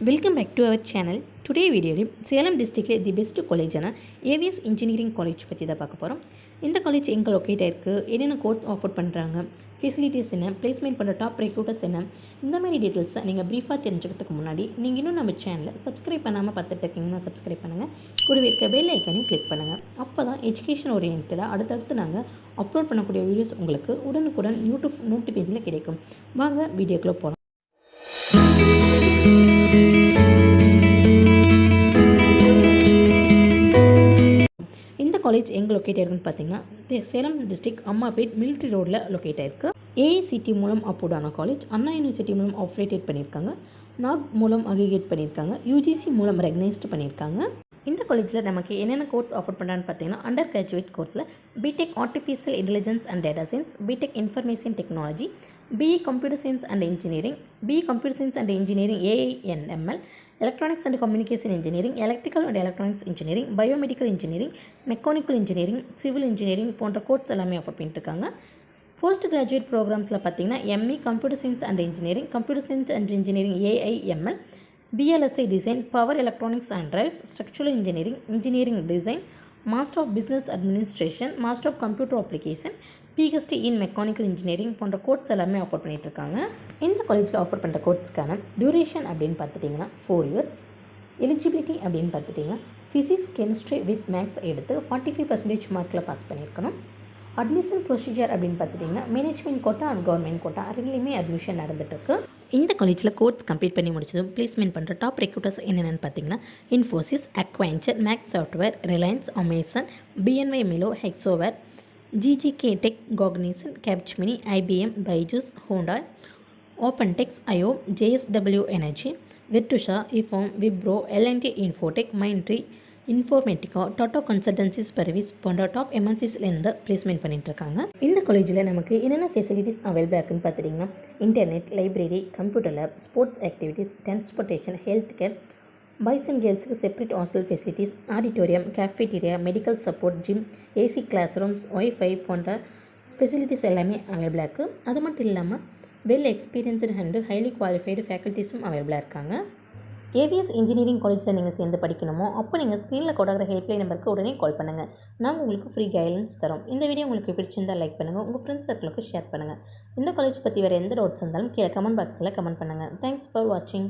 Welcome back to our channel. Today video Salem district the best college ana AVS engineering college பத்தி தான் பார்க்க போறோம். இந்த college எங்க லொகேட் ஆயிருக்கு, என்னென்ன கோர்ஸ் ஆஃபர் பண்றாங்க, ஃபெசிலிட்டிஸ் என்ன, பிளேஸ்மென்ட் பண்ற டாப் ரெக்ரூட்டர்ஸ் என்ன, இந்த மாதிரி டீடைல்ஸ் நீங்க பிரீஃபா தெரிஞ்சுக்கிறதுக்கு முன்னாடி நீங்க இன்னும் நம்ம சேனலை சப்ஸ்கிரைப் பண்ணாம பார்த்துட்டு இருக்கீங்கன்னா சப்ஸ்கிரைப் பண்ணுங்க. கூடவே இருக்க பெல் ஐகானையும் கிளிக் பண்ணுங்க. அப்பதான் எஜுகேஷன் ஓரியன்டடா அடுத்தடுத்து நாங்க அப்லோட் பண்ணக்கூடிய வீடியோஸ் உங்களுக்கு உடனுக்குடன் யூடியூப் நோட்டிஃபிகேஷன்ல கிடைக்கும். வாங்க வீடியோக்குள்ள போலாம். இந்த காலேஜ் எங்கே லொக்கேட் ஆயிருக்குன்னு பார்த்தீங்கன்னா சேலம் டிஸ்ட்ரிக்ட் அம்மாபேட் மிலிட்ரி ரோடில் லொக்கேட் ஆயிருக்கு. ஏஐசிடி மூலம் அப்ரூவ்டான காலேஜ், அண்ணா யூனிவர்சிட்டி மூலம் ஆப்ரேட்டட் பண்ணியிருக்காங்க, நாக் மூலம் அக்ரிகேட் பண்ணியிருக்காங்க, யூஜிசி மூலம் ரெகனைஸ்டு பண்ணியிருக்காங்க. இந்த காலேஜில் நமக்கு என்னென்ன கோர்ஸ் ஆஃபர் பண்ணுறான்னு பார்த்தீங்கன்னா அண்டர் கிராஜுவேட் கோர்ஸில் B Tech artificial intelligence and data science, B Tech information technology, BE computer science and engineering, BE computer science and engineering AI and ML, electronics and communication engineering, electrical and electronics engineering, biomedical engineering, mechanical engineering, civil engineering போன்ற course எல்லாமே offer பண்ணிட்டுருக்காங்க. Post graduate ப்ரோக்ராம்ஸில் பார்த்தீங்கன்னா ME computer science and engineering, computer science and engineering AI ML, VLSI Design, Power Electronics and Drives, Structural Engineering, Engineering Design, Master of Business Administration, Master of Computer Application, PhD in Mechanical Engineering போன்ற course எல்லாமே offer பண்ணிகிட்ருக்காங்க. இந்த காலேஜில் offer பண்ணுற கோர்ஸ்க்கான duration அப்படின்னு பார்த்துட்டிங்கன்னா 4 years. Eligibility அப்படின்னு பார்த்துட்டிங்கன்னா ஃபிசிக்ஸ் கெமிஸ்ட்ரி வித் மேக்ஸ் எடுத்து 45% மார்க்கில் பாஸ் பண்ணியிருக்கணும். அட்மிஷன் ப்ரொசீஜர் அப்படின்னு பார்த்துட்டிங்கன்னா management quota and government quota ரெண்டுலேயுமே அட்மிஷன் நடந்துகிட்ருக்கு. இந்த காலேஜில் கோர்ஸ் கம்ப்ளீட் பண்ணி முடிச்சதும் பிளேஸ்மெண்ட் பண்ணுற டாப் ரெக்ரூட்டர்ஸ் என்னென்னு பார்த்தீங்கன்னா Infosys, Accenture, Max Software, Reliance, Amazon, BNY Mellon, Hexaware, GGK Tech, Cognizant, Capgemini, IBM, Byju's, Honda, OpenText, IO, JSW Energy, Virtusa, இஃபார்ம், Wipro, L&T Infotech, Mindtree, Informatica, Tata Consultancy Service போன்ற டாப் MNCஸ்லேருந்து பிளேஸ்மெண்ட் பண்ணிட்டுருக்காங்க. இந்த காலேஜில் நமக்கு என்னென்ன ஃபெசிலிட்டிஸ் அவைலபிளாக இருக்குன்னு பார்த்துட்டிங்கன்னா internet, library, computer lab, sports activities, transportation, health care, boys and கேர்ள்ஸுக்கு separate hostel facilities, auditorium, cafeteria, medical support, gym, AC class rooms, wifi போன்ற ஃபெசிலிட்டிஸ் எல்லாமே அவைலபிளாக இருக்குது. அது மட்டும் இல்லாமல் well experienced and highly qualified ஃபேக்கல்ட்டிஸும் அவைலபிளாக இருக்காங்க. AVS இன்ஜினியரிங் காலேஜில் நீங்கள் சேர்ந்து படிக்கணுமோ அப்போ நீங்கள் ஸ்க்ரீனில் கொடுக்குற ஹெல்ப்லைன் நம்பருக்கு உடனே கால் பண்ணுங்கள். நாங்கள் உங்களுக்கு ஃப்ரீ கைடன்ஸ் தரோம். இந்த வீடியோ உங்களுக்கு பிடிச்சிருந்தால் லைக் பண்ணுங்கள், உங்கள் ஃப்ரெண்ட்ஸ் சர்க்கிளுக்கு ஷேர் பண்ணுங்கள். இந்த காலேஜ் பற்றி வேறு எந்த டவுட்ஸ் இருந்தாலும் கீழே கமெண்ட் பாக்ஸில் கமெண்ட் பண்ணுங்கள். தேங்க்ஸ் ஃபார் வாட்சிங்.